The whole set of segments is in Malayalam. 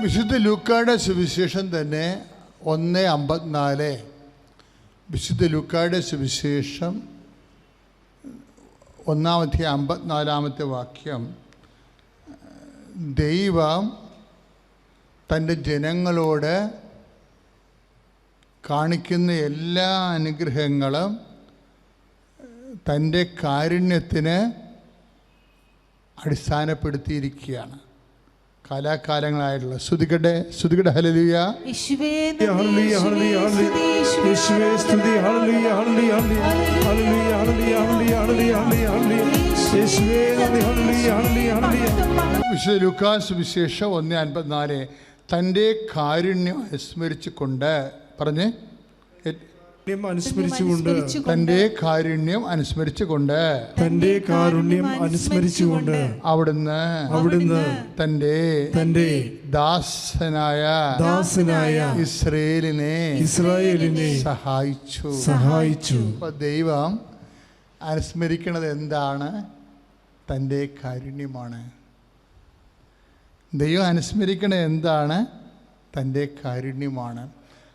വിശുദ്ധ ലൂക്കായുടെ സുവിശേഷം തന്നെ 1:54. വിശുദ്ധ ലൂക്കായുടെ സുവിശേഷം 1:54 വാക്യം. ദൈവം തൻ്റെ ജനങ്ങളോട് കാണിക്കുന്ന എല്ലാ അനുഗ്രഹങ്ങളും തൻ്റെ കാരുണ്യത്തിന് അടിസ്ഥാനപ്പെടുത്തിയിരിക്കുകയാണ്. കാലാകാലങ്ങളായിട്ടുള്ള സ്തുതികടെ ഹല്ലേലൂയ. യേശുവേ ഹല്ലേലൂയ ഹല്ലേലൂയ യേശുവേ സ്തുതി hallelujah hallelujah hallelujah hallelujah hallelujah യേശുവേ ഹല്ലേലൂയ ഹല്ലേലൂയ. വിശുദ്ധ ലൂക്കാസ് സുവിശേഷം 1:54 തൻ്റെ കാരുണ്യം അനുസ്മരിച്ചുകൊണ്ട് പറഞ്ഞ് തൻ്റെ കാരുണ്യം അനുസ്മരിച്ചുകൊണ്ട് അവിടുന്ന് തൻ്റെ ദാസനായ ഇസ്രായേലിനെ സഹായിച്ചു. അപ്പൊ ദൈവം അനുസ്മരിക്കുന്നത് എന്താണ്? തൻ്റെ കാരുണ്യമാണ്. ദൈവം അനുസ്മരിക്കുന്നത് എന്താണ്? തൻ്റെ കാരുണ്യമാണ്.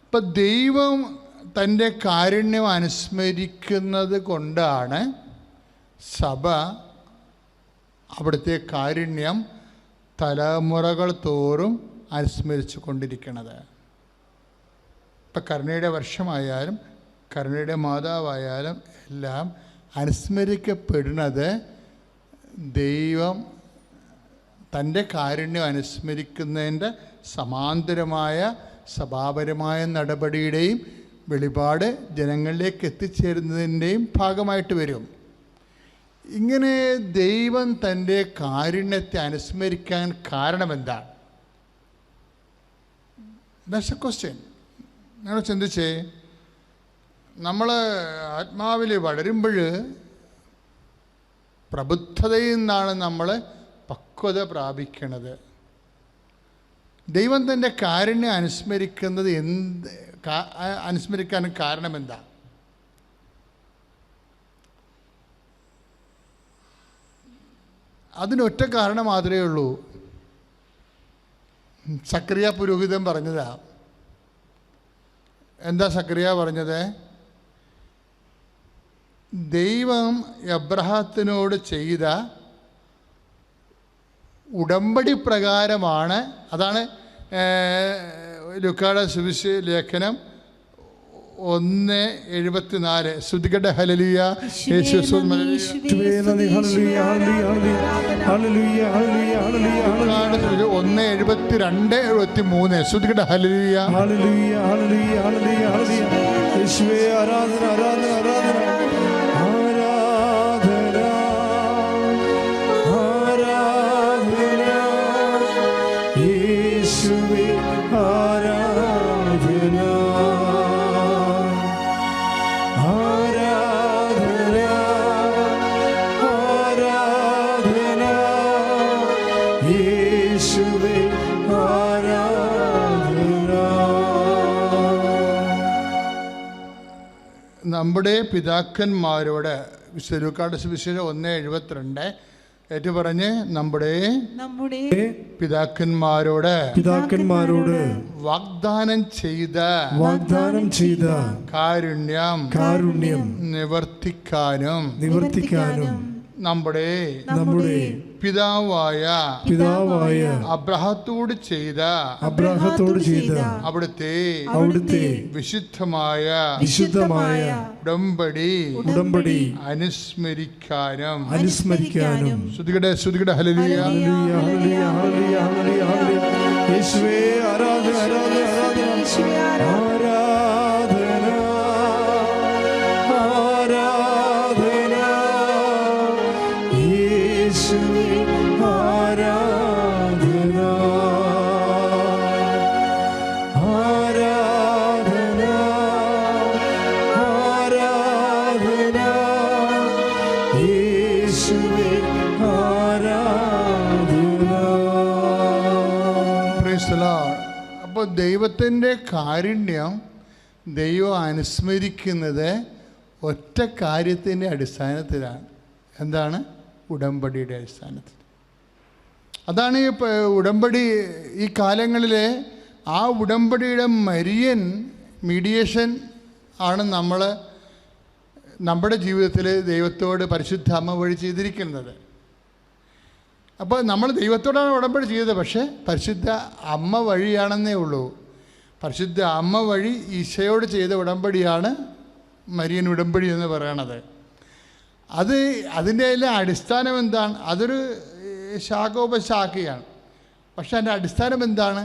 അപ്പം ദൈവം തൻ്റെ കാരുണ്യം അനുസ്മരിക്കുന്നത് കൊണ്ടാണ് സഭ അവിടുത്തെ കാരുണ്യം തലമുറകൾ തോറും അനുസ്മരിച്ചു കൊണ്ടിരിക്കുന്നത്. ഇപ്പം കരുണയുടെ വർഷമായാലും കരുണയുടെ മാതാവായാലും എല്ലാം അനുസ്മരിക്കപ്പെടുന്നത് ദൈവം തൻ്റെ കാരുണ്യം അനുസ്മരിക്കുന്നതിൻ്റെ സമാന്തരമായ സഭാപരമായ നടപടിയുടെയും വെളിപാട് ജനങ്ങളിലേക്ക് എത്തിച്ചേരുന്നതിൻ്റെയും ഭാഗമായിട്ട് വരും. ഇങ്ങനെ ദൈവം തൻ്റെ കാരുണ്യത്തെ അനുസ്മരിക്കാൻ കാരണമെന്താണ്? That's A question. നിങ്ങൾ ചിന്തിച്ചേ, നമ്മൾ ആത്മാവിൽ വളരുമ്പോൾ പ്രബുദ്ധതയിൽ നിന്നാണ് നമ്മൾ പക്വത പ്രാപിക്കണത്. ദൈവം തൻ്റെ കാരുണ്യം അനുസ്മരിക്കുന്നത് അനുസ്മരിക്കാൻ കാരണം എന്താ? അതിനൊറ്റ കാരണം മാത്രമേ ഉള്ളൂ. സക്കറിയ പുരോഹിതൻ പറഞ്ഞതാ. എന്താ സക്കറിയ പറഞ്ഞത്? ദൈവം എബ്രഹാത്തിനോട് ചെയ്ത ഉടമ്പടി പ്രകാരമാണ്. അതാണ് ലൂക്കായുടെ സുവിശേഷ ലേഖനം 1:74. സ്തുതിക്കട്ടെ ഹല്ലേലൂയ. യേശു 1:72-73. സ്തുതിക്കട്ടെ ഹല്ലേലൂയ. യേശുവേ ആരാധന ആരാധന ആരാധന നമ്മുടെ പിതാക്കന്മാരോട് വിശുദ്ധ ലൂക്കായുടെ സുവിശേഷം 1:72 ഏറ്റു പറഞ്ഞ് നമ്മുടെ പിതാക്കന്മാരോട് വാഗ്ദാനം ചെയ്ത കാരുണ്യം നിവർത്തിക്കാനും നമ്മുടെ പിതാവായ അബ്രഹാത്തോട് ചെയ്ത അവിടുത്തെ വിശുദ്ധമായ ഉടമ്പടി അനുസ്മരിക്കാനും ശ്രുതികടെ ഹല്ലേലൂയ. യേശുവേ ആരാധന ആരാധന ആരാധന അപ്പോൾ ദൈവത്തിൻ്റെ കാരുണ്യം ദൈവം അനുസ്മരിക്കുന്നത് ഒറ്റ കാര്യത്തിൻ്റെ അടിസ്ഥാനത്തിലാണ്. എന്താണ്? ഉടമ്പടിയുടെ അടിസ്ഥാനത്തിൽ. അതാണ് ഈ ഉടമ്പടി. ഈ കാലങ്ങളിൽ ആ ഉടമ്പടിയുടെ മരിയൻ മീഡിയേഷൻ ആണ് നമ്മുടെ ജീവിതത്തിൽ ദൈവത്തോട് പരിശുദ്ധ അമ്മ വഴി ചെയ്തിരിക്കുന്നത്. അപ്പോൾ നമ്മൾ ദൈവത്തോടാണ് ഉടമ്പടി ചെയ്തത്, പക്ഷേ പരിശുദ്ധ അമ്മ വഴിയാണെന്നേ ഉള്ളൂ. പരിശുദ്ധ അമ്മ വഴി ഈശോയോട് ചെയ്ത ഉടമ്പടിയാണ് മരിയൻ ഉടമ്പടി എന്ന് പറയണത്. അതിൻ്റെ എല്ലാം അടിസ്ഥാനം എന്താണ്? അതൊരു ശാഖോപശാഖയാണ്. പക്ഷെ അതിൻ്റെ അടിസ്ഥാനം എന്താണ്?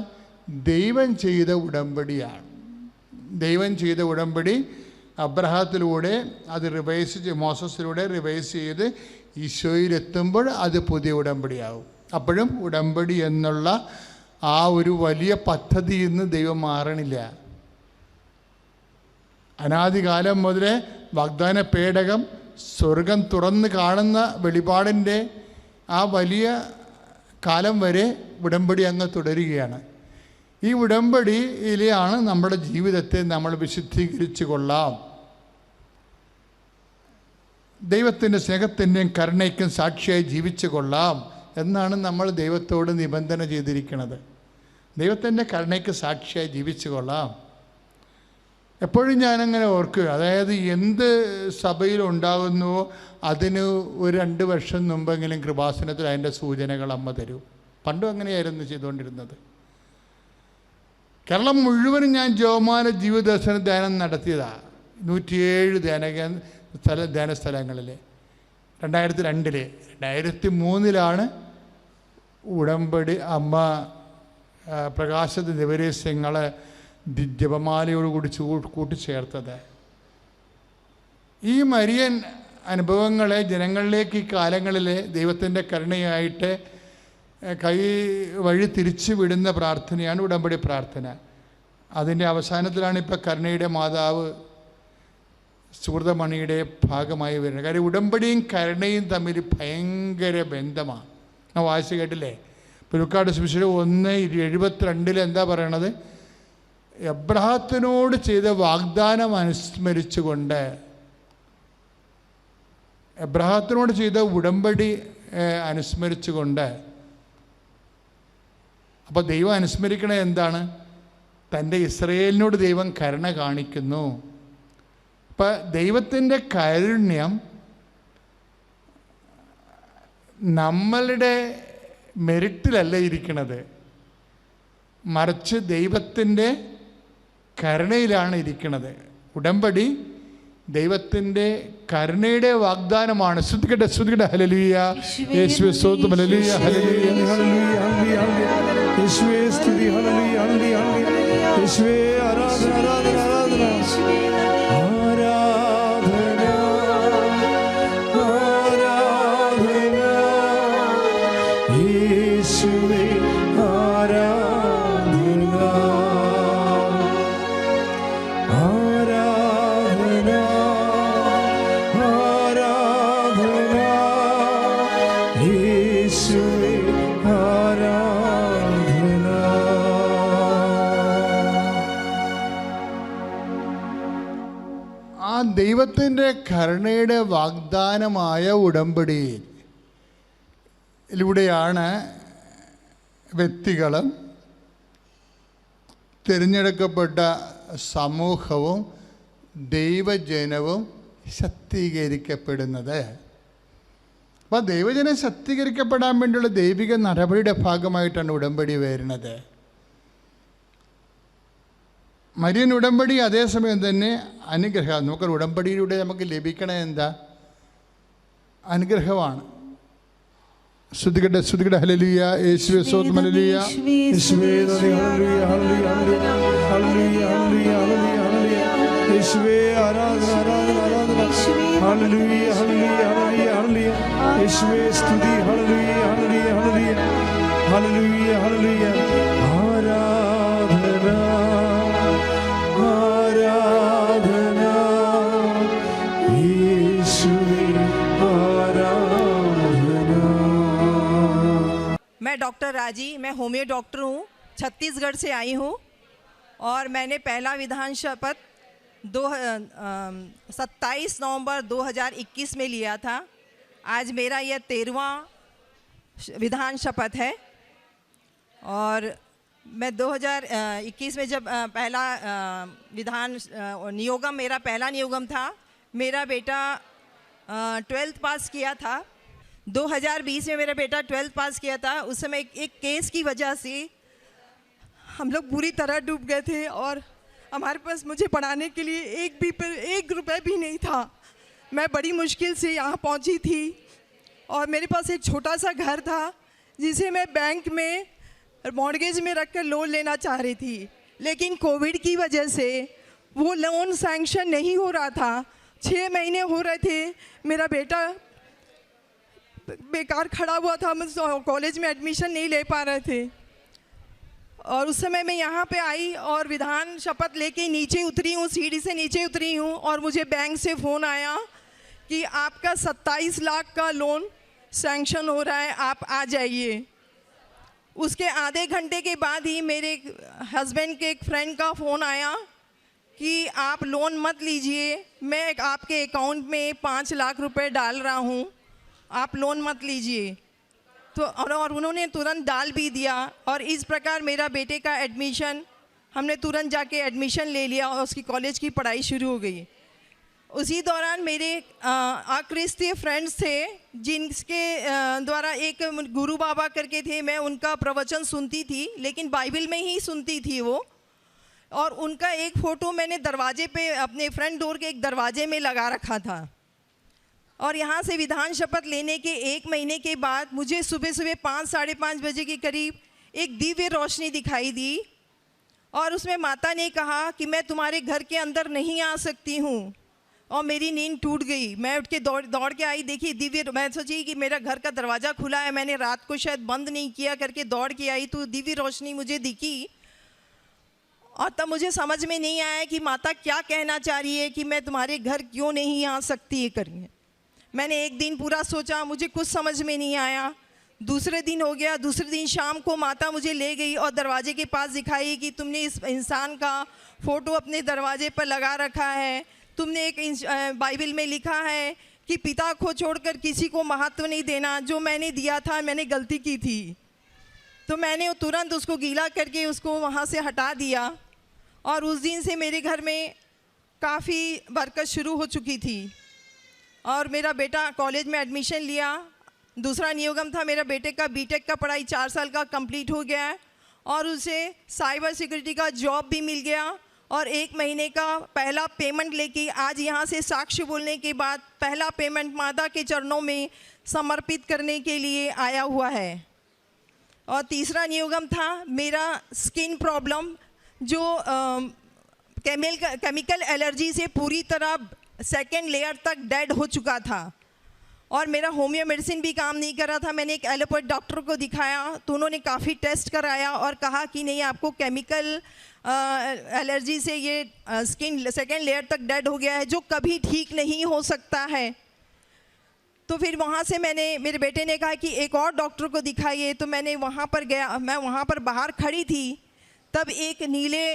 ദൈവം ചെയ്ത ഉടമ്പടിയാണ്. ദൈവം ചെയ്ത ഉടമ്പടി അബ്രഹാത്തിലൂടെ അത് മോസസിലൂടെ റിവൈസ് ചെയ്ത് ഈശോയിലെത്തുമ്പോൾ അത് പുതിയ ഉടമ്പടിയാവും. അപ്പോഴും ഉടമ്പടി എന്നുള്ള ആ ഒരു വലിയ പദ്ധതിയിൽ നിന്ന് ദൈവം മാറണില്ല. അനാദികാലം മുതലേ വാഗ്ദാന പേടകം സ്വർഗം തുറന്ന് കാണുന്ന വെളിപാടിൻ്റെ ആ വലിയ കാലം വരെ ഉടമ്പടി അങ്ങ് തുടരുകയാണ്. ഈ ഉടമ്പടിയിലാണ് നമ്മുടെ ജീവിതത്തെ നമ്മൾ വിശുദ്ധീകരിച്ചു കൊള്ളാം. ദൈവത്തിൻ്റെ സ്നേഹത്തിൻ്റെയും കരുണയ്ക്കും സാക്ഷിയായി ജീവിച്ചു കൊള്ളാം എന്നാണ് നമ്മൾ ദൈവത്തോട് നിബന്ധന ചെയ്തിരിക്കുന്നത്. ദൈവത്തിൻ്റെ കരുണയ്ക്ക് സാക്ഷിയായി ജീവിച്ചു കൊള്ളാം. എപ്പോഴും ഞാനങ്ങനെ ഓർക്കുക, അതായത് എന്ത് സഭയിലുണ്ടാകുന്നുവോ അതിന് ഒരു 2 വർഷം മുമ്പെങ്കിലും കൃപാസനത്തിൽ അതിൻ്റെ സൂചനകൾ അമ്മ തരും. പണ്ടും അങ്ങനെയായിരുന്നു ചെയ്തുകൊണ്ടിരുന്നത്. കേരളം മുഴുവനും ഞാൻ ജോമാന ജീവദർശന ധ്യാനം നടത്തിയതാണ്. 107 ധ്യാന സ്ഥലങ്ങളിൽ. 2002 2003 ഉടമ്പടി അമ്മ പ്രകാശത്ത് ദിവരസ്യങ്ങളെ ജപമാലയോടുകൂടി കൂട്ടിച്ചേർത്തത്. ഈ മരിയൻ അനുഭവങ്ങളെ ജനങ്ങളിലേക്ക് ഈ കാലങ്ങളിൽ ദൈവത്തിൻ്റെ കരുണയായിട്ട് കൈ വഴി തിരിച്ചു വിടുന്ന പ്രാർത്ഥനയാണ് ഉടമ്പടി പ്രാർത്ഥന. അതിൻ്റെ അവസാനത്തിലാണ് ഇപ്പോൾ കരുണയുടെ മാതാവ് സുഹൃതമണിയുടെ ഭാഗമായി വരുന്നത്. കാര്യം ഉടമ്പടിയും കരുണയും തമ്മിൽ ഭയങ്കര ബന്ധമാണ്. ഞാൻ വായിച്ച് കേട്ടില്ലേ? ലൂക്കായുടെ സുവിശേഷം 1:72 എന്താ പറയണത്? എബ്രഹാത്തിനോട് ചെയ്ത വാഗ്ദാനം അനുസ്മരിച്ചുകൊണ്ട്, എബ്രഹാത്തിനോട് ചെയ്ത ഉടമ്പടി അനുസ്മരിച്ചുകൊണ്ട്. അപ്പോൾ ദൈവം അനുസ്മരിക്കണത് എന്താണ്? തൻ്റെ ഇസ്രയേലിനോട് ദൈവം കരുണ കാണിക്കുന്നു. അപ്പം ദൈവത്തിൻ്റെ കാരുണ്യം നമ്മളുടെ മെറിറ്റിലല്ല ഇരിക്കുന്നത്, മറിച്ച് ദൈവത്തിൻ്റെ കരുണയിലാണ് ഇരിക്കുന്നത്. ഉടമ്പടി ദൈവത്തിൻ്റെ കരുണയുടെ വാഗ്ദാനമാണ്. ശ്രുതികട്ടെ ഹല്ലേലൂയ, യേശുവേ സ്തോത്രം, ഹല്ലേലൂയ ഹല്ലേലൂയ ഹല്ലേലൂയ, യേശുവേ സ്തുതി, ഹല്ലേലൂയ ഹല്ലേലൂയ, യേശുവേ ആരാധന ആരാധന ആരാധന ദൈവത്തിൻ്റെ കരുണയുടെ വാഗ്ദാനമായ ഉടമ്പടിയിലൂടെയാണ് വ്യക്തികളും തിരഞ്ഞെടുക്കപ്പെട്ട സമൂഹവും ദൈവജനവും ശക്തീകരിക്കപ്പെടുന്നത്. അപ്പോൾ ദൈവജനം ശക്തീകരിക്കപ്പെടാൻ വേണ്ടിയുള്ള ദൈവിക നടപടിയുടെ ഭാഗമായിട്ടാണ് ഉടമ്പടി വരുന്നത്. മരിയൻ ഉടമ്പടി അതേസമയം തന്നെ അനുഗ്രഹം. നമുക്ക് ഉടമ്പടിയിലൂടെ നമുക്ക് ലഭിക്കണ എന്താ? അനുഗ്രഹമാണ്. ശ്രുതികട്ടെ ഹല്ലേലൂയ, യേശുവേ സ്തോത്രം, ഹല്ലേലൂയ, യേശുവേ നന്ദി, hallelujah hallelujah hallelujah hallelujah hallelujah, യേശുവേ ആരാധന ആരാധന ആരാധന, ഹല്ലേലൂയ ഹല്ലേലൂയ ഹല്ലേലൂയ ഹല്ലേലൂയ, യേശുവേ സ്തുതി, hallelujah hallelujah hallelujah hallelujah hallelujah, ആരാധന ആരാധന യേശുവേ ആരാധന. मैं डॉक्टर राजी, मैं होमियो डॉक्टर हूँ, छत्तीसगढ़ से आई हूँ और मैंने पहला विधान शपथ 27 नवंबर 2021 में लिया था. आज मेरा यह 13वां विधान शपथ है. और मैं 2021 में जब पहला विधान नियोगम, मेरा पहला नियोगम था, मेरा बेटा 12th पास किया था। 2020 में मेरा बेटा 12th पास किया था। उस समय एक केस की वजह से हम लोग पूरी तरह डूब गए थे और हमारे पास मुझे पढ़ाने के लिए एक रुपए भी नहीं था। मैं बड़ी मुश्किल से यहाँ पहुँची थी और मेरे पास एक छोटा सा घर था जिसे मैं बैंक में मॉर्गेज में रख कर लोन लेना चाह रही थी, लेकिन कोविड की वजह से वो लोन सैंक्शन नहीं हो रहा था। 6 महीने हो रहे थे, मेरा बेटा बेकार खड़ा हुआ था, हम कॉलेज में एडमिशन नहीं ले पा रहे थे। और उस समय मैं यहाँ पे आई और विधान शपथ लेके नीचे उतरी हूँ, सीढ़ी से नीचे उतरी हूँ और मुझे बैंक से फ़ोन आया कि आपका 27 लाख का लोन सैंक्शन हो रहा है, आप आ जाइए। उसके आधे घंटे के बाद ही मेरे हस्बैंड के एक फ्रेंड का फ़ोन आया कि आप लोन मत लीजिए, मैं आपके अकाउंट में 5 लाख रुपए डाल रहा हूँ, आप लोन मत लीजिए। तो और उन्होंने तुरंत डाल भी दिया और इस प्रकार मेरा बेटे का एडमिशन, हमने तुरंत जाके एडमिशन ले लिया और उसकी कॉलेज की पढ़ाई शुरू हो गई। उसी दौरान मेरे अक्रिस्तीय फ्रेंड्स थे जिनके द्वारा एक गुरु बाबा करके थे, मैं उनका प्रवचन सुनती थी, लेकिन बाइबल में ही सुनती थी वो। और उनका एक फ़ोटो मैंने दरवाजे पे, अपने फ्रंट डोर के एक दरवाजे में लगा रखा था। और यहाँ से विधान शपथ लेने के 1 महीने के बाद मुझे सुबह सुबह 5 साढ़े 5 बजे के करीब एक दिव्य रोशनी दिखाई दी और उसमें माता ने कहा कि मैं तुम्हारे घर के अंदर नहीं आ सकती हूँ। और मेरी नींद टूट गई। मैं उठ के दौड़ के आई, देखी दिव्य, मैं सोची कि मेरा घर का दरवाज़ा खुला है, मैंने रात को शायद बंद नहीं किया करके दौड़ के आई तो दिव्य रोशनी मुझे दिखी। और तब मुझे समझ में नहीं आया कि माता क्या कहना चाह रही है कि मैं तुम्हारे घर क्यों नहीं आ सकती है करिए। मैंने एक दिन पूरा सोचा, मुझे कुछ समझ में नहीं आया। दूसरे दिन हो गया, दूसरे दिन शाम को माता मुझे ले गई और दरवाजे के पास दिखाई कि तुमने इस इंसान का फ़ोटो अपने दरवाजे पर लगा रखा है, तुमने एक बाइबल में लिखा है कि पिता को छोड़कर किसी को महत्व नहीं देना, जो मैंने दिया था मैंने गलती की थी। तो मैंने तुरंत उसको गीला करके उसको वहाँ से हटा दिया और उस दिन से मेरे घर में काफ़ी बरकत शुरू हो चुकी थी। और मेरा बेटा कॉलेज में एडमिशन लिया। दूसरा नियोगम था, मेरा बेटे का बीटेक का पढ़ाई 4 साल का कंप्लीट हो गया है और उसे साइबर सिक्योरिटी का जॉब भी मिल गया। और 1 महीने का पहला पेमेंट लेके आज यहाँ से साक्ष्य बोलने के बाद पहला पेमेंट माता के चरणों में समर्पित करने के लिए आया हुआ है। और तीसरा नियोगम था मेरा स्किन प्रॉब्लम, जो केमिकल एलर्जी से पूरी तरह 2nd लेयर तक डेड हो चुका था और मेरा होम्यो मेडिसिन भी काम नहीं कर रहा था। मैंने एक एलोपैथ डॉक्टर को दिखाया तो उन्होंने काफ़ी टेस्ट कराया और कहा कि नहीं, आपको केमिकल एलर्जी से ये स्किन 2nd लेयर तक डेड हो गया है, जो कभी ठीक नहीं हो सकता है। तो फिर वहाँ से मेरे बेटे ने कहा कि एक और डॉक्टर को दिखाइए, तो मैंने वहाँ पर गया। मैं वहाँ पर बाहर खड़ी थी, तब एक नीले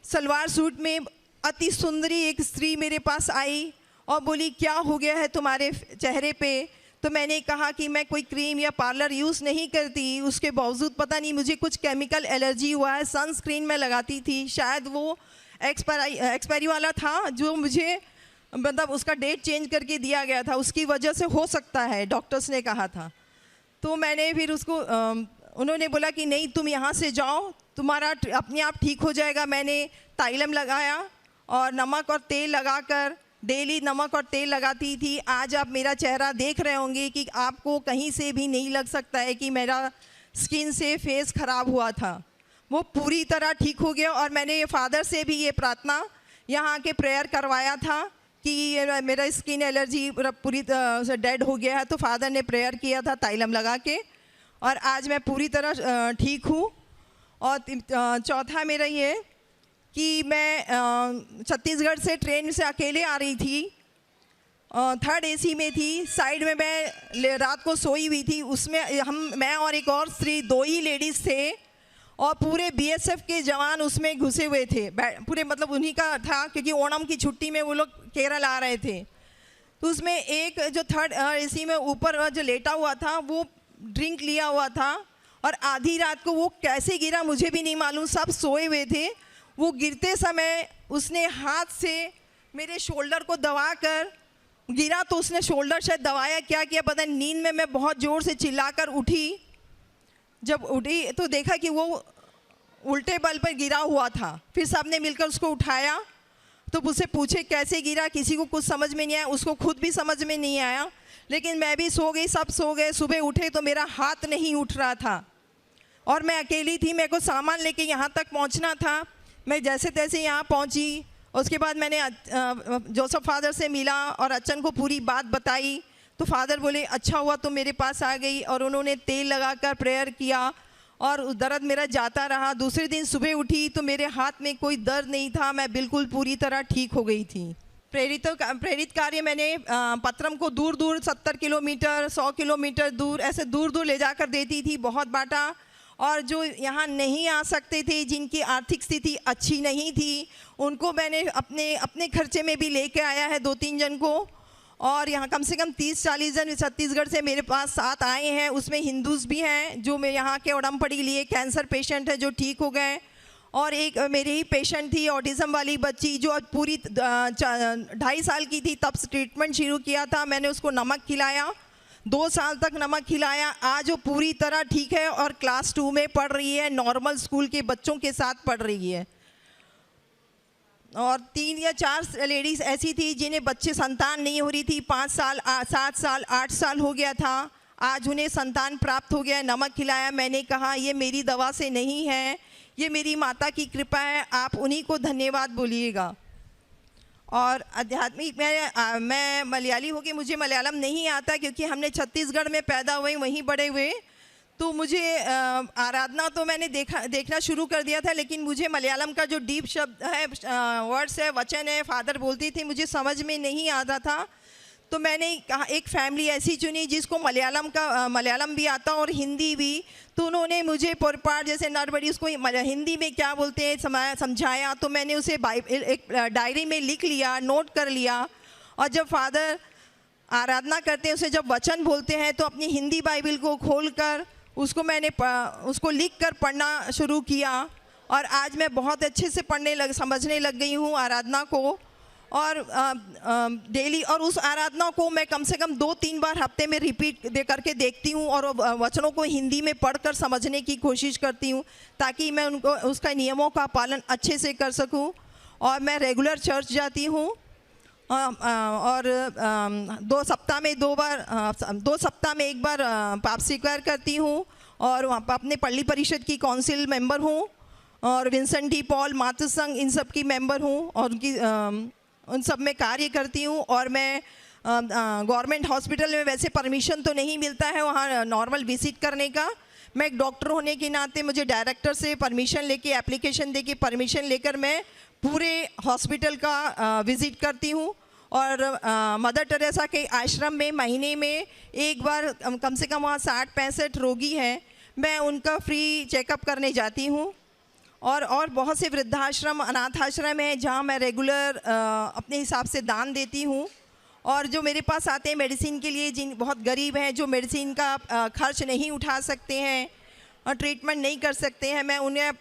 सलवार सूट में अति सुंदरी एक स्त्री मेरे पास आई और बोली, क्या हो गया है तुम्हारे चेहरे पे? तो मैंने कहा कि मैं कोई क्रीम या पार्लर यूज़ नहीं करती, उसके बावजूद पता नहीं मुझे कुछ केमिकल एलर्जी हुआ है। सनस्क्रीन मैं लगाती थी, शायद वो एक्सपायरी वाला था, जो मुझे मतलब उसका डेट चेंज करके दिया गया था, उसकी वजह से हो सकता है, डॉक्टर्स ने कहा था। तो मैंने फिर उसको उन्होंने बोला कि नहीं, तुम यहाँ से जाओ, तुम्हारा अपने आप ठीक हो जाएगा। मैंने ताइलम लगाया और नमक और तेल लगाकर डेली नमक और तेल लगाती थी। आज आप मेरा चेहरा देख रहे होंगे कि आपको कहीं से भी नहीं लग सकता है कि मेरा स्किन से फेस ख़राब हुआ था, वो पूरी तरह ठीक हो गया। और मैंने फादर से भी ये प्रार्थना यहाँ के प्रेयर करवाया था कि मेरा स्किन एलर्जी पूरी तरह से डेड हो गया है, तो फादर ने प्रेयर किया था ताइलम लगा के, और आज मैं पूरी तरह ठीक हूँ। और चौथा मेरा ये कि मैं छत्तीसगढ़ से ट्रेन से अकेले आ रही थी, 3rd AC में थी। साइड में मैं रात को सोई हुई थी, उसमें मैं और एक और स्त्री, 2 ही लेडीज़ थे और पूरे BSF के जवान उसमें घुसे हुए थे, पूरे मतलब उन्हीं का था, क्योंकि ओणम की छुट्टी में वो लोग केरल आ रहे थे। तो उसमें एक जो 3rd AC में ऊपर जो लेटा हुआ था वो ड्रिंक लिया हुआ था और आधी रात को वो कैसे गिरा मुझे भी नहीं मालूम, सब सोए हुए थे। वो गिरते समय उसने हाथ से मेरे शोल्डर को दबाकर गिरा, तो उसने शोल्डर शायद दबाया, क्या किया पता नहीं। नींद में मैं बहुत ज़ोर से चिल्लाकर उठी। जब उठी तो देखा कि वो उल्टे बल पर गिरा हुआ था। फिर सबने मिलकर उसको उठाया, तो मुझसे पूछे कैसे गिरा, किसी को कुछ समझ में नहीं आया, उसको खुद भी समझ में नहीं आया। लेकिन मैं भी सो गई, सब सो गए। सुबह उठे तो मेरा हाथ नहीं उठ रहा था और मैं अकेली थी, मेरे को सामान लेके यहाँ तक पहुँचना था। मैं जैसे तैसे यहाँ पहुँची। उसके बाद मैंने जोसेफ फादर से मिला और अच्चन को पूरी बात बताई। तो फादर बोले अच्छा हुआ तुम मेरे पास आ गई, और उन्होंने तेल लगाकर प्रेयर किया और दर्द मेरा जाता रहा। दूसरे दिन सुबह उठी तो मेरे हाथ में कोई दर्द नहीं था, मैं बिल्कुल पूरी तरह ठीक हो गई थी। प्रेरित कार्य मैंने पत्रम को दूर दूर 70 किलोमीटर 100 किलोमीटर दूर ऐसे दूर दूर ले जाकर देती थी, बहुत बांटा। और जो यहाँ नहीं आ सकते थे, जिनकी आर्थिक स्थिति अच्छी नहीं थी, उनको मैंने अपने खर्चे में भी लेके आया है 2-3 जन को। और यहाँ कम से कम 30-40 जन छत्तीसगढ़ से मेरे पास साथ आए हैं, उसमें हिंदूज़ भी हैं जो मैं यहाँ के उड़मपड़ी लिए कैंसर पेशेंट है जो ठीक हो गए। और एक मेरी ही पेशेंट थी ऑटिज़म वाली बच्ची जो पूरी 2.5 साल की थी, तब ट्रीटमेंट शुरू किया था। मैंने उसको नमक खिलाया, 2 साल तक नमक खिलाया। आज वो पूरी तरह ठीक है और क्लास 2 में पढ़ रही है, नॉर्मल स्कूल के बच्चों के साथ पढ़ रही है। और 3 या 4 लेडीज़ ऐसी थी जिन्हें बच्चे संतान नहीं हो रही थी, 5 साल 7 साल 8 साल हो गया था, आज उन्हें संतान प्राप्त हो गया। नमक खिलाया, मैंने कहा ये मेरी दवा से नहीं है, ये मेरी माता की कृपा है, आप उन्हीं को धन्यवाद बोलिएगा। और आध्यात्मिक मैं मलयाली हो गई, मुझे मलयालम नहीं आता क्योंकि हमने छत्तीसगढ़ में पैदा हुए, वहीं बड़े हुए। तो मुझे आराधना तो मैंने देखना शुरू कर दिया था, लेकिन मुझे मलयालम का जो डीप शब्द है, वर्ड्स है, वचन है, फादर बोलती थी, मुझे समझ में नहीं आता था। तो मैंने कहा एक फैमिली ऐसी चुनी जिसको मलयालम भी आता और हिंदी भी। तो उन्होंने मुझे पोरपाट जैसे नरबड़ी उसको हिंदी में क्या बोलते हैं समझाया। तो मैंने उसे एक डायरी में लिख लिया, नोट कर लिया। और जब फादर आराधना करते हैं, उसे जब वचन बोलते हैं, तो अपनी हिंदी बाइबल को खोलकर उसको लिख कर पढ़ना शुरू किया। और आज मैं बहुत अच्छे से समझने लग गई हूँ आराधना को। और डेली और उस आराधना को मैं कम से कम 2-3 बार हफ्ते में रिपीट करके देखती हूँ और वचनों को हिंदी में पढ़कर समझने की कोशिश करती हूँ, ताकि मैं उसका नियमों का पालन अच्छे से कर सकूँ। और मैं रेगुलर चर्च जाती हूँ और 2 सप्ताह में 2 बार 2 सप्ताह में 1 बार पाप स्वीकार करती हूँ। और वहाँ पर अपने पल्ली परिषद की काउंसिल मेंबर हूँ और विंसेंट डी पॉल मातृ संघ इन सब की मेंबर हूँ और उन सब में कार्य करती हूँ। और मैं गवर्नमेंट हॉस्पिटल में वैसे परमिशन तो नहीं मिलता है वहाँ नॉर्मल विजिट करने का। मैं एक डॉक्टर होने के नाते मुझे डायरेक्टर से परमिशन लेके एप्लीकेशन दे के परमिशन लेकर मैं पूरे हॉस्पिटल का विज़िट करती हूँ। और मदर टेरेसा के आश्रम में महीने में 1 बार कम से कम वहाँ 60-65 रोगी हैं, मैं उनका फ्री चेकअप करने जाती हूँ। और बहुत से वृद्धाश्रम अनाथ आश्रम हैं जहाँ मैं रेगुलर अपने हिसाब से दान देती हूँ। और जो मेरे पास आते हैं मेडिसिन के लिए, जिन बहुत गरीब हैं जो मेडिसिन का खर्च नहीं उठा सकते हैं और ट्रीटमेंट नहीं कर सकते हैं, मैं उन्हें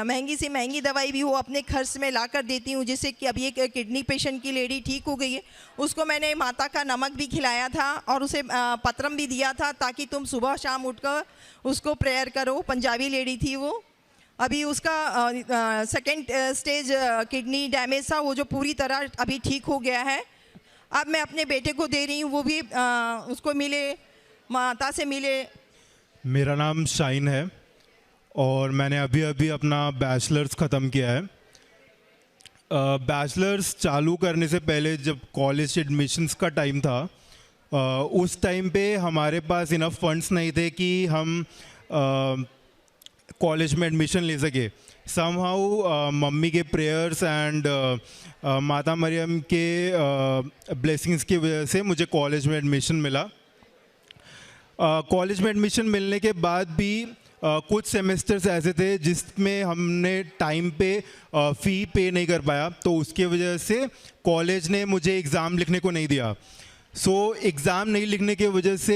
महंगी से महंगी दवाई भी हो अपने खर्च में ला कर देती हूँ। जैसे कि अभी एक किडनी पेशेंट की लेडी ठीक हो गई है, उसको मैंने माता का नमक भी खिलाया था और उसे पत्रम भी दिया था ताकि तुम सुबह शाम उठकर उसको प्रेयर करो। पंजाबी लेडी थी वो, अभी उसका 2nd स्टेज किडनी डैमेज था, वो जो पूरी तरह अभी ठीक हो गया है। अब मैं अपने बेटे को दे रही हूँ, वो भी उसको मिले, माता से मिले। मेरा नाम शाइन है और मैंने अभी अपना बैचलर्स ख़त्म किया है। बैचलर्स चालू करने से पहले जब कॉलेज एडमिशन्स का टाइम था, उस टाइम पे हमारे पास इनफ फंड्स नहीं थे कि हम कॉलेज में एडमिशन ले सके। समहाउ मम्मी के प्रेयर्स एंड माता मरियम के ब्लेसिंग्स की वजह से मुझे कॉलेज में एडमिशन मिला। कॉलेज में एडमिशन मिलने के बाद भी कुछ सेमेस्टर्स ऐसे थे जिसमें हमने टाइम पे फ़ी पे नहीं कर पाया, तो उसकी वजह से कॉलेज ने मुझे एग्ज़ाम लिखने को नहीं दिया। सो एग्ज़ाम नहीं लिखने की वजह से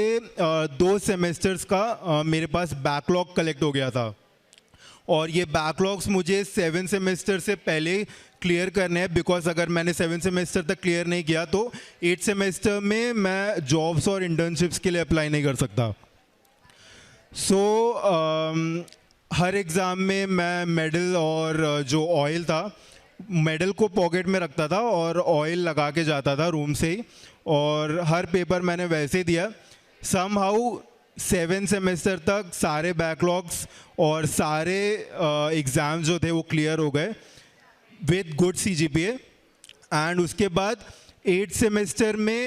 2 सेमेस्टर्स का मेरे पास बैकलॉग कलेक्ट हो गया था, और ये बैकलॉग्स मुझे 7 सेमेस्टर से पहले क्लियर करने हैं, बिकॉज अगर मैंने 7 सेमेस्टर तक क्लियर नहीं किया तो 8 सेमेस्टर में मैं जॉब्स और इंटर्नशिप्स के लिए अप्लाई नहीं कर सकता। सो हर एग्ज़ाम में मैं मेडल और जो ऑयल था, मेडल को पॉकेट में रखता था और ऑयल लगा के जाता था रूम से ही, और हर पेपर मैंने वैसे ही दिया। समहाउ 7 सेमेस्टर तक सारे बैकलॉग्स और सारे एग्ज़ाम्स जो थे वो क्लियर हो गए विद गुड CGPA। एंड उसके बाद 8 सेमेस्टर में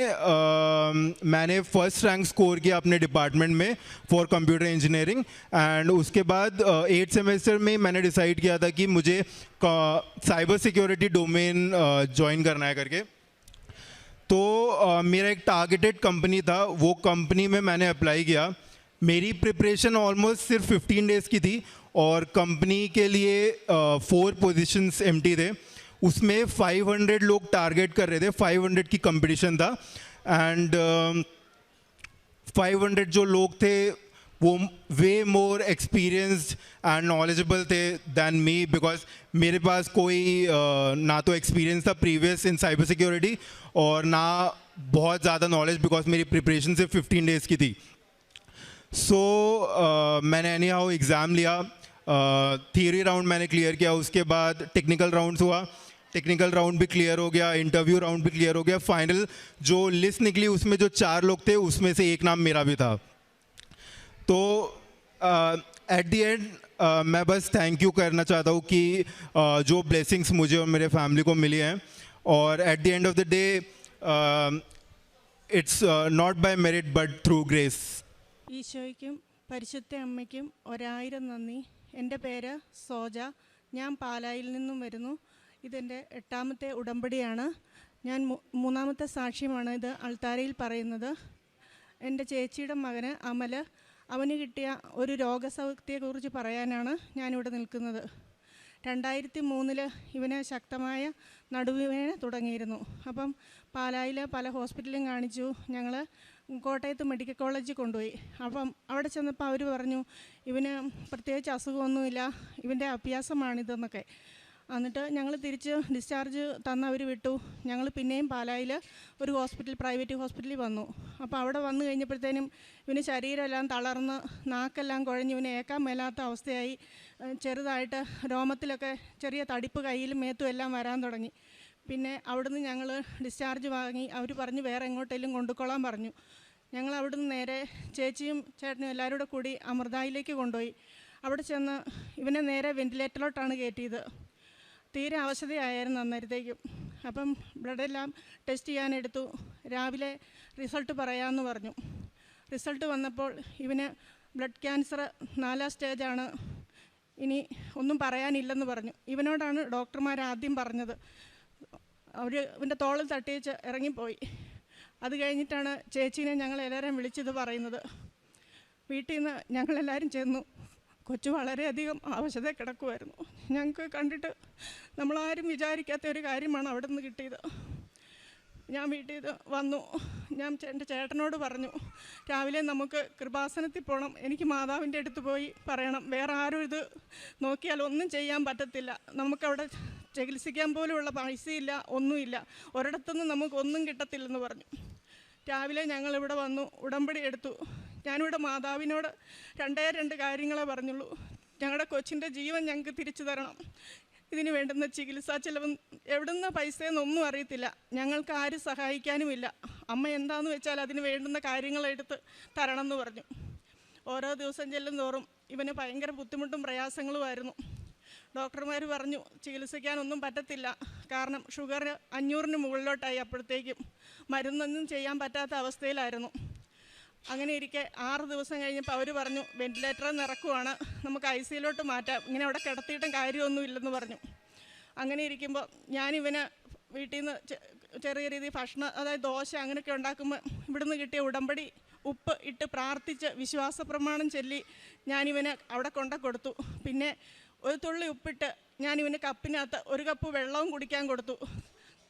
मैंने फर्स्ट रैंक स्कोर किया अपने डिपार्टमेंट में फॉर कंप्यूटर इंजीनियरिंग। एंड उसके बाद 8 सेमेस्टर में मैंने डिसाइड किया था कि मुझे साइबर सिक्योरिटी डोमेन ज्वाइन करना है करके। तो मेरा एक टारगेटेड कंपनी था, वो कंपनी में मैंने अप्लाई किया। मेरी प्रिपरेशन ऑलमोस्ट सिर्फ 15 डेज़ की थी, और कंपनी के लिए 4 पोजीशंस एम्प्टी थे। उसमें 500 लोग टारगेट कर रहे थे, 500 की कंपटीशन था। एंड 500 जो लोग थे वो वे मोर एक्सपीरियंस्ड एंड नॉलेजेबल थे दैन मी, बिकॉज मेरे पास कोई ना तो एक्सपीरियंस था प्रीवियस इन साइबर सिक्योरिटी और ना बहुत ज़्यादा नॉलेज, बिकॉज मेरी प्रिपरेशन सिर्फ 15 डेज़ की थी। सो मैंने एनी हाउ एग्ज़ाम लिया, थियरी राउंड मैंने क्लियर किया, उसके बाद टेक्निकल राउंड्स हुआ, टेक्निकल राउंड भी क्लियर हो गया, इंटरव्यू राउंड भी क्लियर हो गया। फाइनल जो लिस्ट निकली उसमें जो 4 लोग थे उसमें से एक नाम मेरा भी था। तो एट द एंड मैं बस थैंक यू करना चाहता हूँ कि जो ब्लेसिंग्स मुझे और मेरे फैमिली को मिली हैं, और at the end of the day it's not by merit but through grace. ഈശോയ്ക്കും പരിശുദ്ധ അമ്മയ്ക്കും 1000 നന്ദി. എൻ്റെ പേര് സോജ, ഞാൻ പാലായിൽ നിന്നും വരുന്നു. ഇതെൻ്റെ 8ാമത്തെ ഉടമ്പടിയാണ്. ഞാൻ 3ാമത്തെ സാക്ഷ്യമാണ് ഇത് അൾത്താരയിൽ പറയുന്നത്. എൻ്റെ ചേച്ചിയുടെ മകന് അമൽ, അവന് കിട്ടിയ ഒരു രോഗസൗഖ്യത്തെക്കുറിച്ച് പറയാനാണ് ഞാനിവിടെ നിൽക്കുന്നത്. 2003 ഇവന് ശക്തമായ നടുവേദന തുടങ്ങിയിരുന്നു. അപ്പം പാലായിൽ പല ഹോസ്പിറ്റലും കാണിച്ചു. ഞങ്ങൾ കോട്ടയത്ത് മെഡിക്കൽ കോളേജിൽ കൊണ്ടുപോയി. അപ്പം അവിടെ ചെന്നപ്പോൾ അവർ പറഞ്ഞു ഇവന് പ്രത്യേകിച്ച് അസുഖമൊന്നുമില്ല, ഇവൻ്റെ അഭ്യാസമാണിതെന്നൊക്കെ. എന്നിട്ട് ഞങ്ങൾ തിരിച്ച് ഡിസ്ചാർജ് തന്ന് അവർ വിട്ടു. ഞങ്ങൾ പിന്നെയും പാലായിൽ ഒരു പ്രൈവറ്റ് ഹോസ്പിറ്റലിൽ വന്നു. അപ്പോൾ അവിടെ വന്നു കഴിഞ്ഞപ്പോഴത്തേനും ഇവന് ശരീരമെല്ലാം തളർന്ന് നാക്കെല്ലാം കുഴഞ്ഞ് ഇവന് ഏക്കാൻ മേലാത്ത അവസ്ഥയായി. ചെറുതായിട്ട് രോമത്തിലൊക്കെ ചെറിയ തടിപ്പ് കയ്യിലും മേത്തും എല്ലാം വരാൻ തുടങ്ങി. പിന്നെ അവിടുന്ന് ഞങ്ങൾ ഡിസ്ചാർജ് വാങ്ങി. അവർ പറഞ്ഞു വേറെ എങ്ങോട്ടെങ്കിലും കൊണ്ടുകൊള്ളാൻ പറഞ്ഞു. ഞങ്ങൾ അവിടുന്ന് നേരെ ചേച്ചിയും ചേട്ടനും എല്ലാവരും കൂടെ കൂടി അമൃതായിലേക്ക് കൊണ്ടുപോയി. അവിടെ ചെന്ന് ഇവനെ നേരെ വെൻറ്റിലേറ്ററിലോട്ടാണ് കയറ്റിയത്. തീരെ അവശതയായിരുന്നു അന്നേരത്തേക്കും. അപ്പം ബ്ലഡെല്ലാം ടെസ്റ്റ് ചെയ്യാനെടുത്തു. രാവിലെ റിസൾട്ട് പറയാമെന്ന് പറഞ്ഞു. റിസൾട്ട് വന്നപ്പോൾ ഇവന് ബ്ലഡ് ക്യാൻസർ 4ാം സ്റ്റേജാണ്, ഇനി ഒന്നും പറയാനില്ലെന്ന് പറഞ്ഞു. ഇവനോടാണ് ഡോക്ടർമാർ ആദ്യം പറഞ്ഞത്. അവർ ഇവൻ്റെ തോളിൽ തട്ടിച്ച് ഇറങ്ങിപ്പോയി. അത് കഴിഞ്ഞിട്ടാണ് ചേച്ചീനെ ഞങ്ങൾ എല്ലാവരെയും വിളിച്ചത് പറയുന്നത്. വീട്ടിൽ നിന്ന് ഞങ്ങളെല്ലാവരും ചെന്നു. കൊച്ചു വളരെയധികം അവശത കിടക്കുമായിരുന്നു. ഞങ്ങൾക്ക് കണ്ടിട്ട് നമ്മളാരും വിചാരിക്കാത്ത ഒരു കാര്യമാണ് അവിടെ നിന്ന് കിട്ടിയത്. ഞാൻ വീട്ടിൽ വന്നു. ഞാൻ എൻ്റെ ചേട്ടനോട് പറഞ്ഞു രാവിലെ നമുക്ക് കൃപാസനത്തിൽ പോകണം, എനിക്ക് മാതാവിൻ്റെ അടുത്ത് പോയി പറയണം, വേറെ ആരും ഇത് നോക്കിയാൽ ഒന്നും ചെയ്യാൻ പറ്റത്തില്ല, നമുക്കവിടെ ചികിത്സിക്കാൻ പോലുമുള്ള പൈസയില്ല, ഒന്നുമില്ല, ഒരിടത്തുനിന്ന് നമുക്കൊന്നും കിട്ടത്തില്ലെന്ന് പറഞ്ഞു. രാവിലെ ഞങ്ങളിവിടെ വന്നു, ഉടമ്പടി എടുത്തു. ഞാനിവിടെ മാതാവിനോട് 2 കാര്യങ്ങളെ പറഞ്ഞുള്ളൂ. ഞങ്ങളുടെ കൊച്ചിൻ്റെ ജീവൻ ഞങ്ങൾക്ക് തിരിച്ചു തരണം, ഇതിന് വേണ്ടുന്ന ചികിത്സാ ചിലവ് എവിടുന്ന പൈസയെന്നൊന്നും അറിയത്തില്ല, ഞങ്ങൾക്ക് ആരും സഹായിക്കാനുമില്ല, അമ്മ എന്താണെന്ന് വെച്ചാൽ അതിന് വേണ്ടുന്ന കാര്യങ്ങളെടുത്ത് തരണം എന്ന് പറഞ്ഞു. ഓരോ ദിവസം ചെല്ലും തോറും ഇവന് ഭയങ്കര ബുദ്ധിമുട്ടും പ്രയാസങ്ങളുമായിരുന്നു. ഡോക്ടർമാർ പറഞ്ഞു ചികിത്സിക്കാനൊന്നും പറ്റത്തില്ല, കാരണം ഷുഗർ 500-ന് മുകളിലോട്ടായി. അപ്പോഴത്തേക്കും മരുന്നൊന്നും ചെയ്യാൻ പറ്റാത്ത അവസ്ഥയിലായിരുന്നു. അങ്ങനെ ഇരിക്കെ 6 ദിവസം കഴിഞ്ഞപ്പോൾ അവർ പറഞ്ഞു വെൻറ്റിലേറ്ററിൽ നിന്ന് ഇറക്കുവാണ്, നമുക്ക് ICUലോട്ട് മാറ്റാം, ഇങ്ങനെ അവിടെ കിടത്തിയിട്ടും കാര്യമൊന്നുമില്ലെന്ന് പറഞ്ഞു. അങ്ങനെ ഇരിക്കുമ്പോൾ ഞാനിവന് വീട്ടിൽ നിന്ന് ചെറിയ രീതിയിൽ ഭക്ഷണം, അതായത് ദോശ അങ്ങനെയൊക്കെ ഉണ്ടാക്കുമ്പോൾ ഇവിടുന്ന് കിട്ടിയ ഉടമ്പടി ഉപ്പ് ഇട്ട് പ്രാർത്ഥിച്ച് വിശ്വാസ പ്രമാണം ചൊല്ലി ഞാനിവന് അവിടെ കൊടുത്തു. പിന്നെ ഒരു തുള്ളി ഉപ്പിട്ട് ഞാനിവന് കപ്പിനകത്ത് 1 കപ്പ് വെള്ളവും കുടിക്കാൻ കൊടുത്തു.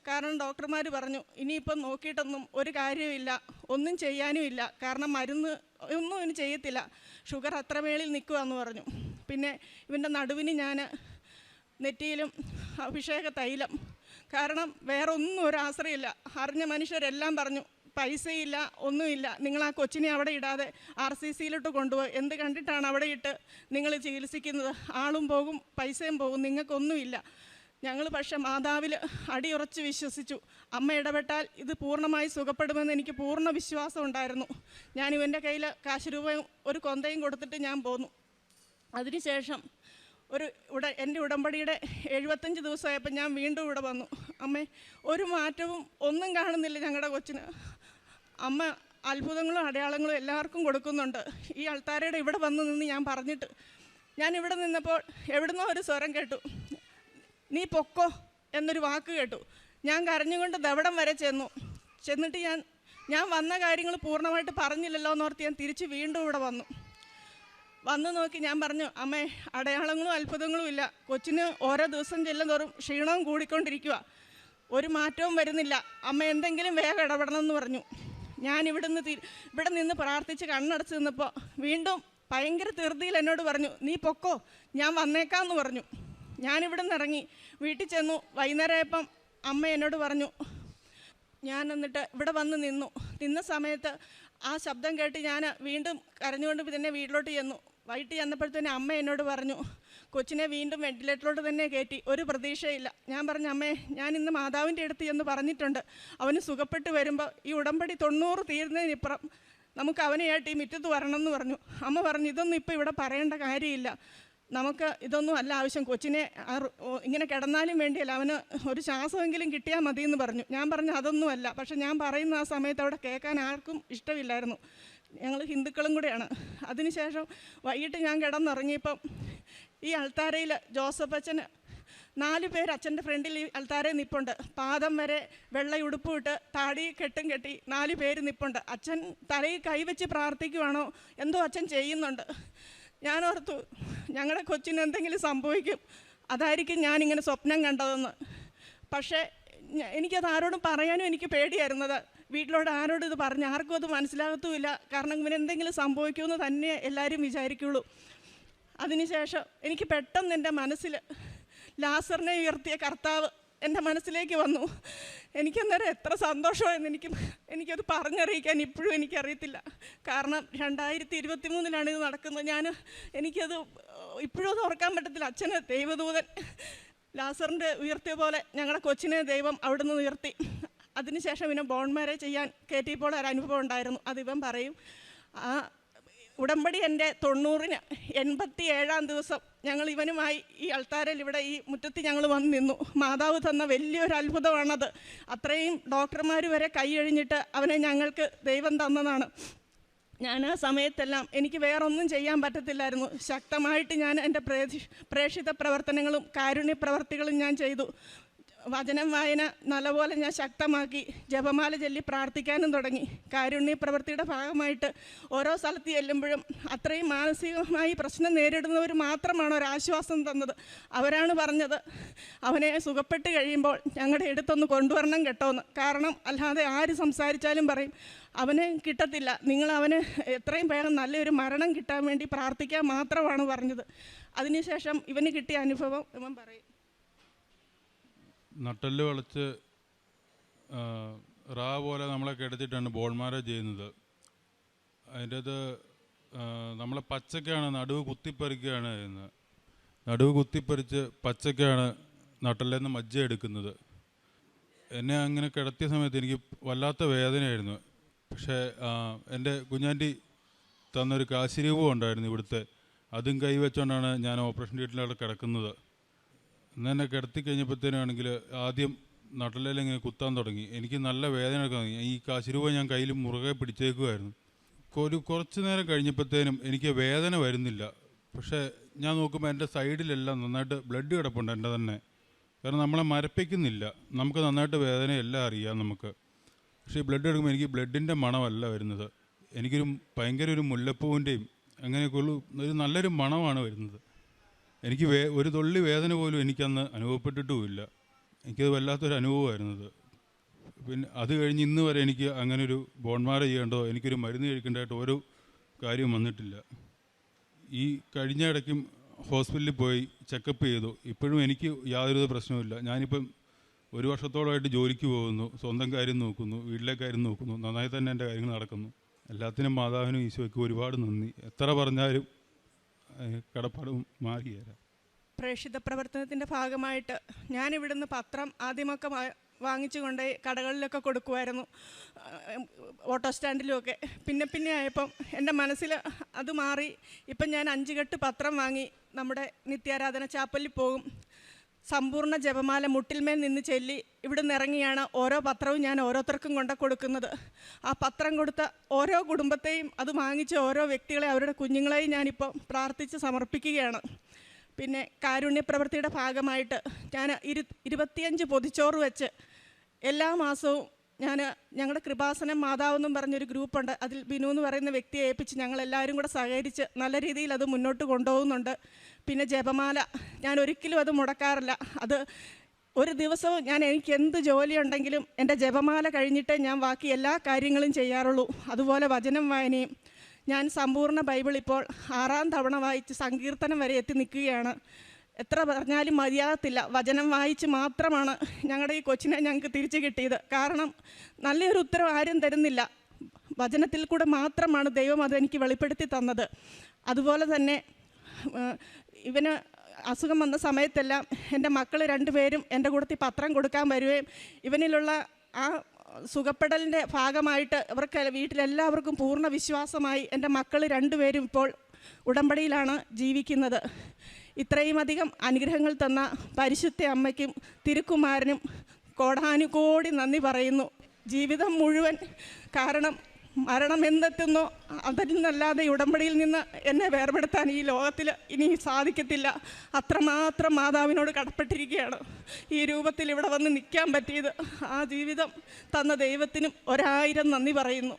കാരണം ഡോക്ടർമാർ പറഞ്ഞു ഇനിയിപ്പം നോക്കിയിട്ടൊന്നും ഒരു കാര്യമില്ല, ഒന്നും ചെയ്യാനുമില്ല, കാരണം മരുന്ന് ഒന്നും ഇവന് ചെയ്യത്തില്ല, ഷുഗർ അത്ര മേളിൽ നിൽക്കുകയെന്ന് പറഞ്ഞു. പിന്നെ ഇവൻ്റെ നടുവിന് ഞാൻ നെറ്റിയിലും അഭിഷേക തൈലം, കാരണം വേറെ ഒന്നും ഒരു ആശ്രയമില്ല. അറിഞ്ഞ മനുഷ്യരെല്ലാം പറഞ്ഞു പൈസയില്ല, ഒന്നുമില്ല, നിങ്ങൾ ആ കൊച്ചിനെ അവിടെ ഇടാതെ RCCയിലോട്ട് കൊണ്ടുപോയി, എന്ത് കണ്ടിട്ടാണ് അവിടെ ഇട്ട് നിങ്ങൾ ചികിത്സിക്കുന്നത്, ആളും പോകും പൈസയും പോകും, നിങ്ങൾക്കൊന്നുമില്ല. ഞങ്ങൾ പക്ഷേ മാതാവിൽ അടിയുറച്ച് വിശ്വസിച്ചു. അമ്മ ഇടപെട്ടാൽ ഇത് പൂർണ്ണമായി സുഖപ്പെടുമെന്ന് എനിക്ക് പൂർണ്ണ വിശ്വാസം ഉണ്ടായിരുന്നു. ഞാൻ ഇവൻ്റെ കയ്യിൽ കാശ് രൂപയും ഒരു കൊന്തയും കൊടുത്തിട്ട് ഞാൻ പോന്നു. അതിനുശേഷം എൻ്റെ ഉടമ്പടിയുടെ 75 ദിവസമായപ്പോൾ ഞാൻ വീണ്ടും ഇവിടെ വന്നു. അമ്മേ, ഒരു മാറ്റവും ഒന്നും കാണുന്നില്ല ഞങ്ങളുടെ കൊച്ചിന്. അമ്മ അത്ഭുതങ്ങളും അടയാളങ്ങളും എല്ലാവർക്കും കൊടുക്കുന്നുണ്ട്. ഈ അൾത്താരയുടെ ഇവിടെ വന്ന് നിന്ന് ഞാൻ പറഞ്ഞിട്ട്, ഞാൻ ഇവിടെ നിന്നപ്പോൾ എവിടുന്നോ ഒരു സ്വരം കേട്ടു, നീ പൊക്കോ എന്നൊരു വാക്ക് കേട്ടു. ഞാൻ കരഞ്ഞുകൊണ്ട് ദവടം വരെ ചെന്നിട്ട് ഞാൻ വന്ന കാര്യങ്ങൾ പൂർണ്ണമായിട്ട് പറഞ്ഞില്ലല്ലോ എന്നോർത്ത് ഞാൻ തിരിച്ച് വീണ്ടും ഇവിടെ വന്നു നോക്കി. ഞാൻ പറഞ്ഞു, അമ്മേ, അടയാളങ്ങളും അത്ഭുതങ്ങളും ഇല്ല, കൊച്ചിന് ഓരോ ദിവസം ചെല്ലുന്തോറും ക്ഷീണവും കൂടിക്കൊണ്ടിരിക്കുക, ഒരു മാറ്റവും വരുന്നില്ല, അമ്മ എന്തെങ്കിലും വേഗം ഇടപെടണമെന്ന് പറഞ്ഞു. ഞാൻ ഇവിടെ നിന്ന് പ്രാർത്ഥിച്ച് കണ്ണടച്ച് നിന്നപ്പോൾ വീണ്ടും ഭയങ്കര ധൃതിയിൽ എന്നോട് പറഞ്ഞു, നീ പൊക്കോ, ഞാൻ വന്നേക്കാമെന്ന് പറഞ്ഞു. ഞാനിവിടെ നിന്ന് ഇറങ്ങി വീട്ടിൽ ചെന്നു. വൈകുന്നേരമായപ്പം അമ്മ എന്നോട് പറഞ്ഞു, ഞാൻ എന്നിട്ട് ഇവിടെ വന്ന് നിന്ന സമയത്ത് ആ ശബ്ദം കേട്ട് ഞാൻ വീണ്ടും കരഞ്ഞുകൊണ്ട് തന്നെ വീട്ടിലോട്ട് ചെന്നു. വൈകിട്ട് ചെന്നപ്പോഴത്തേന് അമ്മ എന്നോട് പറഞ്ഞു, കൊച്ചിനെ വീണ്ടും വെന്റിലേറ്ററിലോട്ട് തന്നെ കയറ്റി, ഒരു പ്രതീക്ഷയില്ല. ഞാൻ പറഞ്ഞു, അമ്മേ, ഞാൻ ഇന്ന് മാതാവിൻ്റെ അടുത്ത് എന്ന് പറഞ്ഞിട്ടുണ്ട്, അവന് സുഖപ്പെട്ട് വരുമ്പോൾ ഈ ഉടമ്പടി 90 തീരുന്നതിനിപ്പുറം നമുക്ക് അവനെയായിട്ട് ഈ മുറ്റത്ത് വരണമെന്ന് പറഞ്ഞു. അമ്മ പറഞ്ഞു, ഇതൊന്നും ഇപ്പോൾ ഇവിടെ പറയേണ്ട കാര്യമില്ല, നമുക്ക് ഇതൊന്നും അല്ല ആവശ്യം, കൊച്ചിനെ ഇങ്ങനെ കിടന്നാലും വേണ്ടിയല്ല, അവന് ഒരു ശ്വാസമെങ്കിലും കിട്ടിയാൽ മതിയെന്ന് പറഞ്ഞു. ഞാൻ പറഞ്ഞു, അതൊന്നുമല്ല. പക്ഷെ ഞാൻ പറയുന്ന ആ സമയത്ത് അവിടെ കേൾക്കാൻ ആർക്കും ഇഷ്ടമില്ലായിരുന്നു. ഞങ്ങൾ ഹിന്ദുക്കളും കൂടെയാണ്. അതിനുശേഷം വൈകിട്ട് ഞാൻ കിടന്നുറങ്ങിയപ്പം ഈ അൾത്താരയിൽ ജോസഫ് അച്ഛന് 4 പേര് അച്ഛൻ്റെ ഫ്രണ്ടിൽ ഈ അൾത്താരയിൽ നിൽപ്പുണ്ട്. പാദം വരെ വെള്ളയുടുപ്പ് ഇട്ട് താടി കെട്ടും കെട്ടി 4 പേര് നിൽപ്പുണ്ട്. അച്ഛൻ തലയിൽ കൈവച്ച് പ്രാർത്ഥിക്കുവാണോ എന്തോ അച്ഛൻ ചെയ്യുന്നുണ്ട്. ഞാനോർത്തു, ഞങ്ങളുടെ കൊച്ചിന് എന്തെങ്കിലും സംഭവിക്കും, അതായിരിക്കും ഞാനിങ്ങനെ സ്വപ്നം കണ്ടതെന്ന്. പക്ഷേ എനിക്കത് ആരോടും പറയാനും എനിക്ക് പേടിയായിരുന്നത്. വീട്ടിലോട് ആരോടും ഇത് പറഞ്ഞ് ആർക്കും അത് മനസ്സിലാകത്തുമില്ല. കാരണം ഇവന് എന്തെങ്കിലും സംഭവിക്കുമെന്ന് തന്നെ എല്ലാവരും വിചാരിക്കുള്ളൂ. അതിനുശേഷം എനിക്ക് പെട്ടെന്ന് എൻ്റെ മനസ്സിൽ ലാസറിനെ ഉയർത്തിയ കർത്താവ് എൻ്റെ മനസ്സിലേക്ക് വന്നു. എനിക്കന്നേരം എത്ര സന്തോഷമായെന്ന് എനിക്കത് പറഞ്ഞറിയിക്കാൻ ഇപ്പോഴും എനിക്കറിയത്തില്ല. കാരണം 2023 ഇത് നടക്കുന്നത്. എനിക്കത് ഇപ്പോഴും അത് ഓർക്കാൻ പറ്റത്തില്ല. അച്ഛന് ദൈവദൂതൻ ലാസറിൻ്റെ ഉയർത്തിയ പോലെ ഞങ്ങളുടെ കൊച്ചിനെ ദൈവം അവിടെ നിന്ന് ഉയർത്തി. അതിനുശേഷം ഇവനെ ബോൺ മാരേജ് ചെയ്യാൻ കയറ്റിയപ്പോൾ ഒരു അനുഭവം ഉണ്ടായിരുന്നു. അതിവൻ പറയും. ആ ഉടമ്പടി എൻ്റെ 90-ന് 87-ാം ദിവസം ഞങ്ങൾ ഇവനുമായി ഈ അൾത്താരയിൽ ഇവിടെ ഈ മുറ്റത്ത് ഞങ്ങൾ വന്ന് നിന്നു. മാതാവ് തന്ന വലിയൊരു അത്ഭുതമാണത്. അത്രയും ഡോക്ടർമാർ വരെ കൈയഴിഞ്ഞിട്ട് അവനെ ഞങ്ങൾക്ക് ദൈവം തന്നതാണ്. ഞാൻ ആ സമയത്തെല്ലാം എനിക്ക് വേറൊന്നും ചെയ്യാൻ പറ്റത്തില്ലായിരുന്നു. ശക്തമായിട്ട് ഞാൻ എൻ്റെ പ്രേക്ഷിത പ്രവർത്തനങ്ങളും കാരുണ്യ പ്രവർത്തികളും ഞാൻ ചെയ്തു. വചനം വായന നല്ലപോലെ ഞാൻ ശക്തമാക്കി, ജപമാല ചൊല്ലി പ്രാർത്ഥിക്കാനും തുടങ്ങി. കാരുണ്യ പ്രവൃത്തിയുടെ ഭാഗമായിട്ട് ഓരോ സ്ഥലത്ത് ചെല്ലുമ്പോഴും അത്രയും മാനസികമായി പ്രശ്നം നേരിടുന്നവർ മാത്രമാണ് ഒരാശ്വാസം തന്നത്. അവരാണ് പറഞ്ഞത്, അവനെ സുഖപ്പെട്ട് കഴിയുമ്പോൾ ഞങ്ങളുടെ അടുത്തൊന്ന് കൊണ്ടുവരണം കേട്ടോന്ന്. കാരണം അല്ലാതെ ആര് സംസാരിച്ചാലും പറയും അവന് കിട്ടത്തില്ല, നിങ്ങൾ അവന് എത്രയും വേഗം നല്ലൊരു മരണം കിട്ടാൻ വേണ്ടി പ്രാർത്ഥിക്കാൻ മാത്രമാണ് പറഞ്ഞത്. അതിനുശേഷം ഇവന് കിട്ടിയ അനുഭവം ഇവൻ പറയും. നട്ടെല്ല് വളച്ച് റാ പോലെ നമ്മളെ കിടത്തിയിട്ടാണ് ബോൺ മാരേജ് ചെയ്യുന്നത്. അതിൻ്റെ അത് നമ്മളെ പച്ചക്കാണ് നടുവ് കുത്തിപ്പറിക്കുകയാണ് ചെയ്യുന്നത്. നടുവ് കുത്തിപ്പറിച്ച് പച്ചക്കാണ് നട്ടെല്ലിന്ന് മജ്ജ എടുക്കുന്നത്. എന്നെ അങ്ങനെ കിടത്തിയ സമയത്ത് എനിക്ക് വല്ലാത്ത വേദനയായിരുന്നു. പക്ഷേ എൻ്റെ കുഞ്ഞാൻ്റി തന്നൊരു കാശിരൂപം ഉണ്ടായിരുന്നു ഇവിടുത്തെ, അതും കൈവച്ചുകൊണ്ടാണ് ഞാൻ ഓപ്പറേഷൻ തിയേറ്ററിലവിടെ കിടക്കുന്നത്. ഇന്ന് എന്നെ കിടത്തി കഴിഞ്ഞപ്പോഴത്തേനാണെങ്കിൽ ആദ്യം നട്ടലിൽ ഇങ്ങനെ കുത്താൻ തുടങ്ങി. എനിക്ക് നല്ല വേദന എടുക്കാൻ തുടങ്ങി. ഈ കാശിരൂപ ഞാൻ കയ്യിൽ മുറുകെ പിടിച്ചേക്കുമായിരുന്നു. കുറച്ച് നേരം കഴിഞ്ഞപ്പോഴത്തേനും എനിക്ക് വേദന വരുന്നില്ല. പക്ഷേ ഞാൻ നോക്കുമ്പോൾ എൻ്റെ സൈഡിലെല്ലാം നന്നായിട്ട് ബ്ലഡ് കിടപ്പുണ്ട് എൻ്റെ തന്നെ. കാരണം നമ്മളെ മരപ്പിക്കുന്നില്ല, നമുക്ക് നന്നായിട്ട് വേദനയെല്ലാം അറിയാം നമുക്ക്. പക്ഷേ ഈ ബ്ലഡ് എടുക്കുമ്പോൾ എനിക്ക് ബ്ലഡിൻ്റെ മണമല്ല വരുന്നത്, എനിക്കൊരു ഭയങ്കര ഒരു മുല്ലപ്പൂവിൻ്റെയും അങ്ങനെയൊക്കെയുള്ള ഒരു നല്ലൊരു മണമാണ് വരുന്നത്. എനിക്ക് ഒരു തുള്ളി വേദന പോലും എനിക്കന്ന് അനുഭവപ്പെട്ടിട്ടുമില്ല. എനിക്കത് വല്ലാത്തൊരു അനുഭവമായിരുന്നത്. പിന്നെ അത് കഴിഞ്ഞ് ഇന്ന് വരെ എനിക്ക് അങ്ങനൊരു ബോൺമാര ചെയ്യേണ്ടതോ എനിക്കൊരു മരുന്ന് കഴിക്കേണ്ടതായിട്ട് ഓരോ കാര്യവും വന്നിട്ടില്ല. ഈ കഴിഞ്ഞ ഇടയ്ക്കും ഹോസ്പിറ്റലിൽ പോയി ചെക്കപ്പ് ചെയ്തു. ഇപ്പോഴും എനിക്ക് യാതൊരു പ്രശ്നവുമില്ല. ഞാനിപ്പം 1 വർഷത്തോളമായിട്ട് ജോലിക്ക് പോകുന്നു, സ്വന്തം കാര്യം നോക്കുന്നു, വീട്ടിലെ കാര്യം നോക്കുന്നു, നന്നായി തന്നെ എൻ്റെ കാര്യങ്ങൾ നടക്കുന്നു. എല്ലാത്തിനും മാതാവിനും ഈശോയ്ക്കും ഒരുപാട് നന്ദി. എത്ര പറഞ്ഞാലും കടപ്പാട് മാറിയേരാ. പ്രേക്ഷിത പ്രവർത്തനത്തിൻ്റെ ഭാഗമായിട്ട് ഞാനിവിടുന്ന് പത്രം ആദ്യമൊക്കെ വാങ്ങിച്ചു കൊണ്ട് കടകളിലൊക്കെ കൊടുക്കുമായിരുന്നു, ഓട്ടോ സ്റ്റാൻഡിലുമൊക്കെ. പിന്നെ ആയപ്പം എൻ്റെ മനസ്സിൽ അത് മാറി. ഇപ്പം ഞാൻ 5 കെട്ട് പത്രം വാങ്ങി നമ്മുടെ നിത്യാരാധന ചാപ്പലിൽ പോകും. സമ്പൂർണ്ണ ജപമാല മുട്ടിൽമേൽ നിന്ന് ചൊല്ലി ഇവിടുന്ന് ഇറങ്ങിയാണ് ഓരോ പത്രവും ഞാൻ ഓരോരുത്തർക്കും കൊണ്ട് കൊടുക്കുന്നത്. ആ പത്രം കൊടുത്ത ഓരോ കുടുംബത്തെയും അത് വാങ്ങിച്ച ഓരോ വ്യക്തികളെ അവരുടെ കുഞ്ഞുങ്ങളെയും ഞാനിപ്പോൾ പ്രാർത്ഥിച്ച് സമർപ്പിക്കുകയാണ്. പിന്നെ കാരുണ്യ പ്രവൃത്തിയുടെ ഭാഗമായിട്ട് ഞാൻ 25 പൊതിച്ചോറ് വെച്ച് എല്ലാ മാസവും ഞങ്ങളുടെ കൃപാസനം മാതാവെന്നും പറഞ്ഞൊരു ഗ്രൂപ്പുണ്ട്. അതിൽ ബിനു എന്ന് പറയുന്ന വ്യക്തിയെ ഏൽപ്പിച്ച് ഞങ്ങളെല്ലാവരും കൂടെ സഹകരിച്ച് നല്ല രീതിയിൽ അത് മുന്നോട്ട് കൊണ്ടുപോകുന്നുണ്ട്. പിന്നെ ജപമാല ഞാൻ ഒരിക്കലും അത് മുടക്കാറില്ല. അത് ഒരു ദിവസവും എനിക്ക് എന്ത് ജോലിയുണ്ടെങ്കിലും എൻ്റെ ജപമാല കഴിഞ്ഞിട്ടേ ഞാൻ ബാക്കി എല്ലാ കാര്യങ്ങളും ചെയ്യാറുള്ളൂ. അതുപോലെ വചനം വായനയും. ഞാൻ സമ്പൂർണ്ണ ബൈബിൾ ഇപ്പോൾ 6ാം തവണ വായിച്ച് സങ്കീർത്തനം വരെ എത്തി നിൽക്കുകയാണ്. എത്ര പറഞ്ഞാലും മതിയാകത്തില്ല. വചനം വായിച്ച് മാത്രമാണ് ഞങ്ങളുടെ ഈ കൊച്ചിനെ ഞങ്ങൾക്ക് തിരിച്ചു കിട്ടിയത്. കാരണം നല്ലൊരു ഉത്തരം ആരും തരുന്നില്ല. വചനത്തിൽ കൂടെ മാത്രമാണ് ദൈവം അതെനിക്ക് വെളിപ്പെടുത്തി തന്നത്. അതുപോലെ തന്നെ ഇവന് അസുഖം വന്ന സമയത്തെല്ലാം എൻ്റെ മക്കൾ 2 പേരും എൻ്റെ കൂടത്തിൽ പത്രം കൊടുക്കാൻ വരികയും ഇവനിലുള്ള ആ സുഖപ്പെടലിൻ്റെ ഭാഗമായിട്ട് ഇവർക്ക് വീട്ടിലെല്ലാവർക്കും പൂർണ്ണ വിശ്വാസമായി. എൻ്റെ മക്കൾ 2 പേരും ഇപ്പോൾ ഉടമ്പടിയിലാണ് ജീവിക്കുന്നത്. ഇത്രയും അധികം അനുഗ്രഹങ്ങൾ തന്ന പരിശുദ്ധ അമ്മയ്ക്കും തിരുക്കുമാരനും കോടാനുകോടി നന്ദി പറയുന്നു. ജീവിതം മുഴുവൻ, കാരണം മരണം എന്തെത്തുന്നോ അതിൽ നിന്നല്ലാതെ ഉടമ്പടിയിൽ നിന്ന് എന്നെ വേർപെടുത്താൻ ഈ ലോകത്തിൽ ഇനി സാധിക്കത്തില്ല. അത്രമാത്രം മാതാവിനോട് കടപ്പെട്ടിരിക്കുകയാണ്. ഈ രൂപത്തിൽ ഇവിടെ വന്ന് നിൽക്കാൻ പറ്റിയത് ആ ജീവിതം തന്ന ദൈവത്തിനും 1000 നന്ദി പറയുന്നു.